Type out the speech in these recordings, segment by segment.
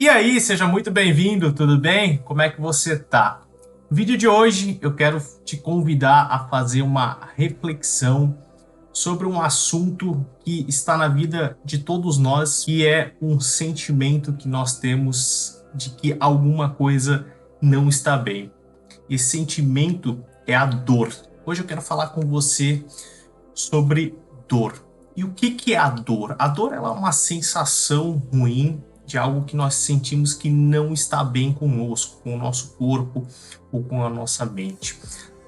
E aí, seja muito bem-vindo, tudo bem? Como é que você tá? No vídeo de hoje eu quero te convidar a fazer uma reflexão sobre um assunto que está na vida de todos nós, que é um sentimento que nós temos de que alguma coisa não está bem. Esse sentimento é a dor. Hoje eu quero falar com você sobre dor. E o que é a dor? A dor ela é uma sensação ruim de algo que nós sentimos que não está bem conosco, com o nosso corpo ou com a nossa mente.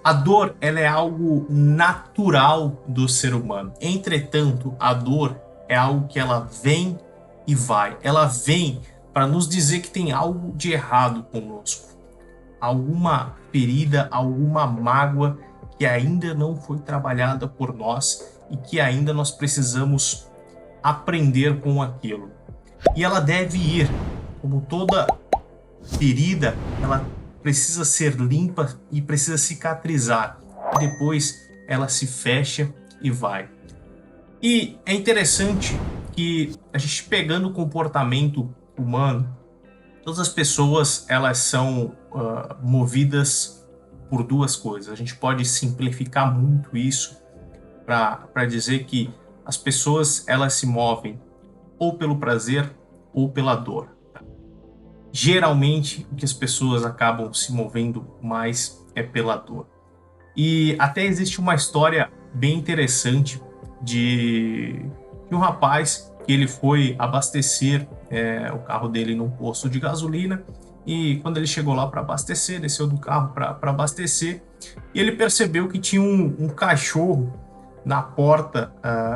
A dor ela é algo natural do ser humano. Entretanto, a dor é algo que ela vem e vai. Ela vem para nos dizer que tem algo de errado conosco. Alguma ferida, alguma mágoa que ainda não foi trabalhada por nós e que ainda nós precisamos aprender com aquilo. E ela deve ir, como toda ferida, ela precisa ser limpa e precisa cicatrizar. Depois ela se fecha e vai. E é interessante que a gente pegando o comportamento humano, todas as pessoas elas são movidas por duas coisas. A gente pode simplificar muito isso para dizer que as pessoas elas se movem ou pelo prazer ou pela dor. Geralmente o que as pessoas acabam se movendo mais é pela dor. E até existe uma história bem interessante de um rapaz que ele foi abastecer o carro dele num posto de gasolina, e quando ele chegou lá para abastecer, desceu do carro para abastecer, e ele percebeu que tinha um cachorro na porta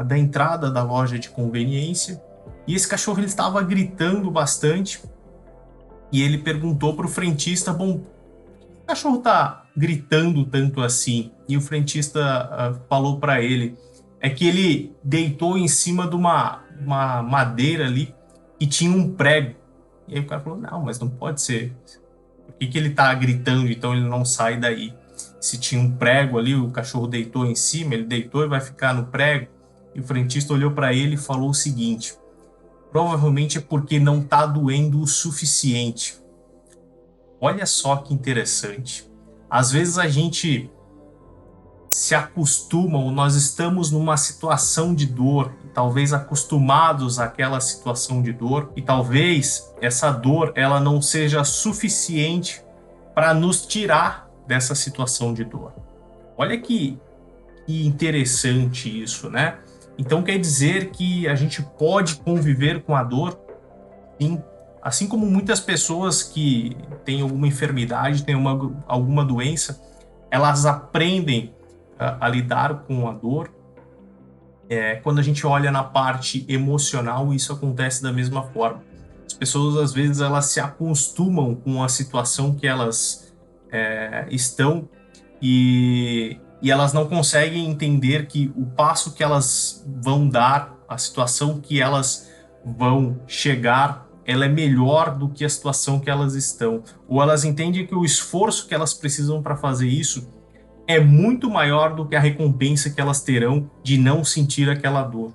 da entrada da loja de conveniência, e esse cachorro ele estava gritando bastante, e ele perguntou para o frentista, bom, o cachorro tá gritando tanto assim? E o frentista falou para ele, é que ele deitou em cima de uma madeira ali e tinha um prego. E aí o cara falou, não, mas não pode ser. Por que ele tá gritando, então ele não sai daí? Se tinha um prego ali, o cachorro deitou em cima, ele deitou e vai ficar no prego. E o frentista olhou para ele e falou o seguinte, provavelmente é porque não tá doendo o suficiente. Olha só que interessante. Às vezes a gente se acostuma ou nós estamos numa situação de dor, talvez acostumados àquela situação de dor, e talvez essa dor ela não seja suficiente para nos tirar dessa situação de dor. Olha que interessante isso, né? Então quer dizer que a gente pode conviver com a dor? Sim. Assim como muitas pessoas que têm alguma enfermidade, têm alguma doença, elas aprendem a lidar com a dor. Quando a gente olha na parte emocional, isso acontece da mesma forma. As pessoas, às vezes, elas se acostumam com a situação que elas estão e elas não conseguem entender que o passo que elas vão dar, a situação que elas vão chegar, ela é melhor do que a situação que elas estão. Ou elas entendem que o esforço que elas precisam para fazer isso é muito maior do que a recompensa que elas terão de não sentir aquela dor.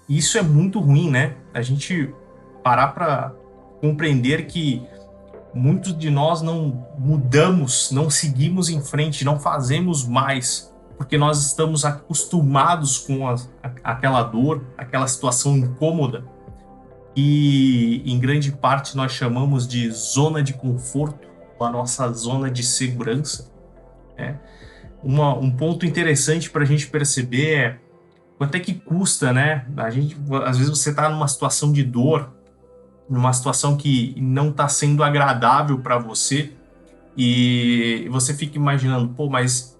E isso é muito ruim, né? A gente parar para compreender que muitos de nós não mudamos, não seguimos em frente, não fazemos mais, porque nós estamos acostumados com aquela dor, aquela situação incômoda, e em grande parte nós chamamos de zona de conforto, a nossa zona de segurança. Um ponto interessante para a gente perceber é quanto é que custa, né? Às vezes você está numa situação de dor, numa situação que não está sendo agradável para você, e você fica imaginando, pô, mas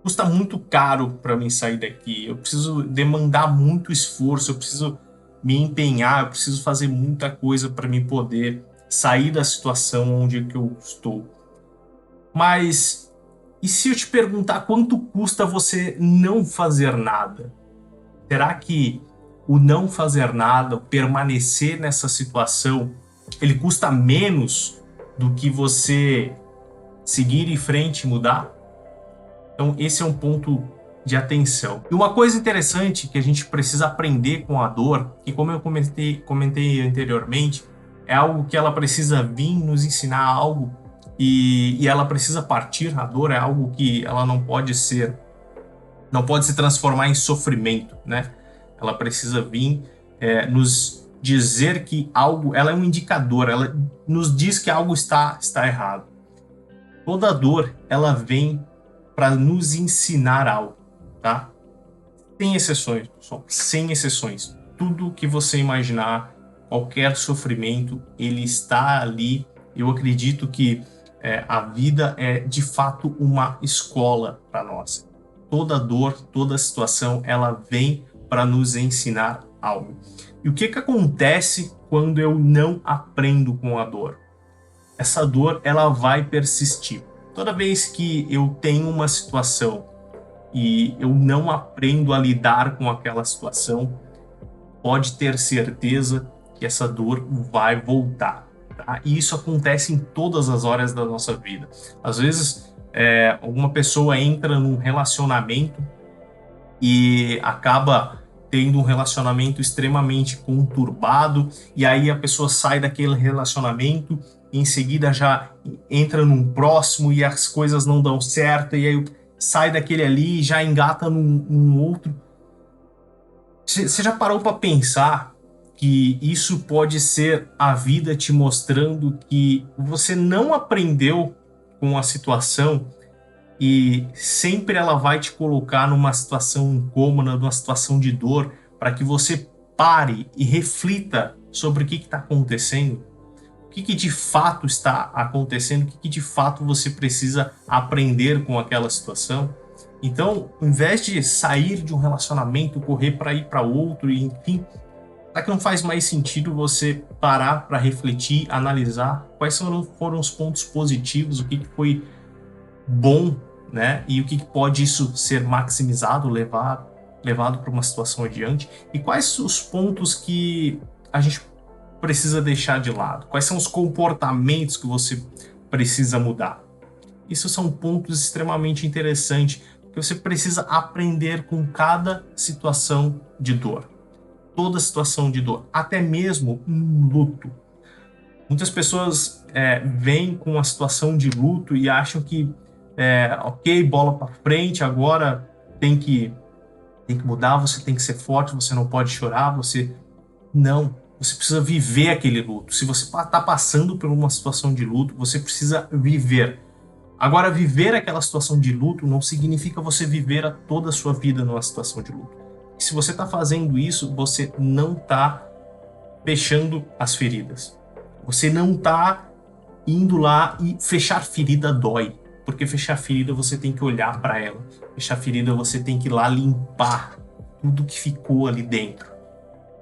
custa muito caro para mim sair daqui, eu preciso demandar muito esforço, eu preciso me empenhar, eu preciso fazer muita coisa para me poder sair da situação onde eu estou. Mas e se eu te perguntar quanto custa você não fazer nada? Será que o não fazer nada, o permanecer nessa situação, ele custa menos do que você seguir em frente e mudar? Então esse é um ponto de atenção. E uma coisa interessante que a gente precisa aprender com a dor, que como eu comentei anteriormente, é algo que ela precisa vir nos ensinar algo e ela precisa partir. A dor é algo que ela não pode se transformar em sofrimento, né? Ela precisa vir nos dizer que algo, ela é um indicador, ela nos diz que algo está errado. Toda dor, ela vem para nos ensinar algo, tá? Sem exceções, pessoal, sem exceções. Tudo que você imaginar, qualquer sofrimento, ele está ali. Eu acredito que a vida é de fato uma escola para nós. Toda dor, toda situação, ela vem para nos ensinar algo. E o que acontece quando eu não aprendo com a dor? Essa dor, ela vai persistir. Toda vez que eu tenho uma situação e eu não aprendo a lidar com aquela situação, pode ter certeza que essa dor vai voltar. Tá? E isso acontece em todas as áreas da nossa vida. Às vezes, alguma pessoa entra num relacionamento e acaba tendo um relacionamento extremamente conturbado, e aí a pessoa sai daquele relacionamento e em seguida já entra num próximo e as coisas não dão certo, e aí sai daquele ali e já engata num outro. Você já parou para pensar que isso pode ser a vida te mostrando que você não aprendeu com a situação e sempre ela vai te colocar numa situação incômoda, numa situação de dor, para que você pare e reflita sobre o que está acontecendo, o que de fato está acontecendo, o que de fato você precisa aprender com aquela situação. Então, ao invés de sair de um relacionamento, correr para ir para outro, e enfim, será que não faz mais sentido você parar para refletir, analisar quais foram os pontos positivos, o que foi bom, né? E o que pode isso ser maximizado, levado para uma situação adiante? E quais os pontos que a gente precisa deixar de lado? Quais são os comportamentos que você precisa mudar? Isso são pontos extremamente interessantes, porque você precisa aprender com cada situação de dor. Toda situação de dor, até mesmo um luto. Muitas pessoas vêm com uma situação de luto e acham que ok, bola para frente, agora tem que mudar, você tem que ser forte, você não pode chorar, você precisa viver aquele luto. Se você está passando por uma situação de luto, você precisa viver. Agora, viver aquela situação de luto não significa você viver toda a sua vida numa situação de luto. E se você está fazendo isso, você não está fechando as feridas. Você não está indo lá e fechar ferida dói. Porque fechar ferida você tem que olhar para ela. Fechar ferida você tem que ir lá limpar tudo que ficou ali dentro.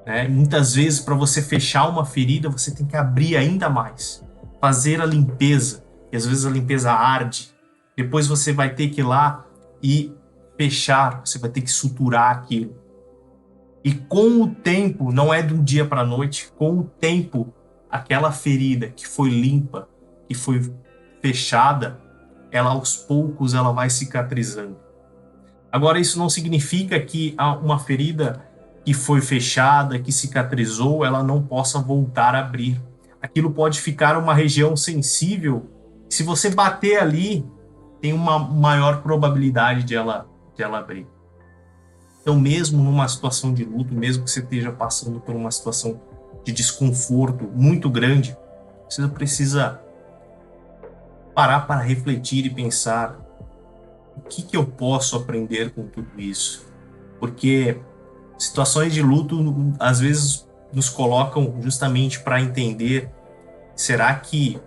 Né? Muitas vezes, para você fechar uma ferida, você tem que abrir ainda mais. Fazer a limpeza. E às vezes a limpeza arde. Depois você vai ter que ir lá e fechar. Você vai ter que suturar aquilo. E com o tempo, não é de um dia para a noite, com o tempo, aquela ferida que foi limpa, que foi fechada, ela aos poucos ela vai cicatrizando. Agora, isso não significa que uma ferida que foi fechada, que cicatrizou, ela não possa voltar a abrir. Aquilo pode ficar uma região sensível. Se você bater ali, tem uma maior probabilidade de ela abrir. Então, mesmo numa situação de luto, mesmo que você esteja passando por uma situação de desconforto muito grande, você precisa parar para refletir e pensar o que eu posso aprender com tudo isso. Porque situações de luto, às vezes, nos colocam justamente para entender, será que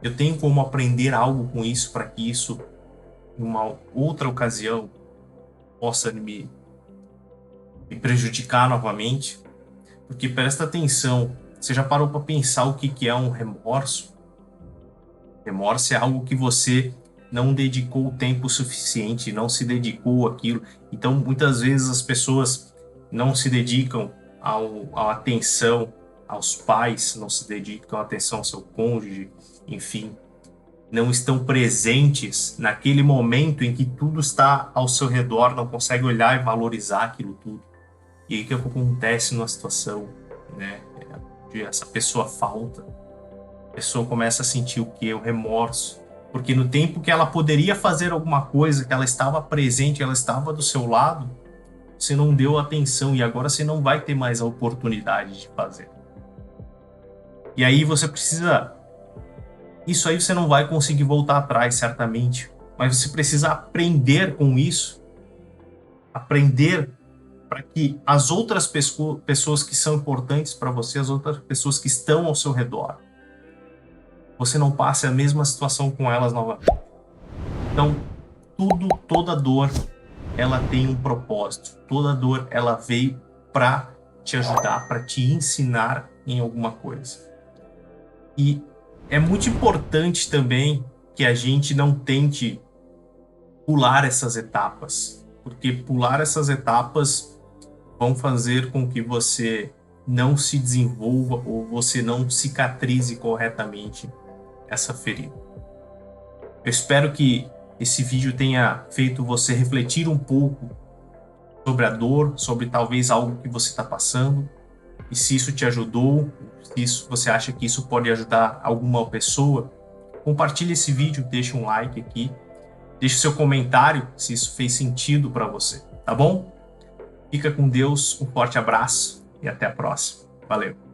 eu tenho como aprender algo com isso para que isso, em uma outra ocasião, possa me prejudicar novamente? Porque presta atenção, você já parou para pensar o que é um remorso? Remorso é algo que você não dedicou o tempo suficiente, não se dedicou àquilo. Então, muitas vezes as pessoas não se dedicam à atenção aos pais, não se dedicam à atenção ao seu cônjuge, enfim, não estão presentes naquele momento em que tudo está ao seu redor, não consegue olhar e valorizar aquilo tudo. E aí o que acontece numa situação, né? onde essa pessoa falta, a pessoa começa a sentir o quê? O remorso. Porque no tempo que ela poderia fazer alguma coisa, que ela estava presente, ela estava do seu lado, você não deu atenção e agora você não vai ter mais a oportunidade de fazer. E aí você precisa... Isso aí você não vai conseguir voltar atrás, certamente. Mas você precisa aprender com isso. Aprender para que as outras pessoas que são importantes para você, as outras pessoas que estão ao seu redor, você não passe a mesma situação com elas novamente. Então, toda dor, ela tem um propósito. Toda dor, ela veio para te ajudar, para te ensinar em alguma coisa. E é muito importante também que a gente não tente pular essas etapas, porque pular essas etapas vão fazer com que você não se desenvolva ou você não cicatrize corretamente essa ferida. Eu espero que esse vídeo tenha feito você refletir um pouco sobre a dor, sobre talvez algo que você está passando, e se isso te ajudou, se você acha que isso pode ajudar alguma pessoa, compartilhe esse vídeo, deixe um like aqui, deixe seu comentário se isso fez sentido para você, tá bom? Fica com Deus, um forte abraço e até a próxima. Valeu!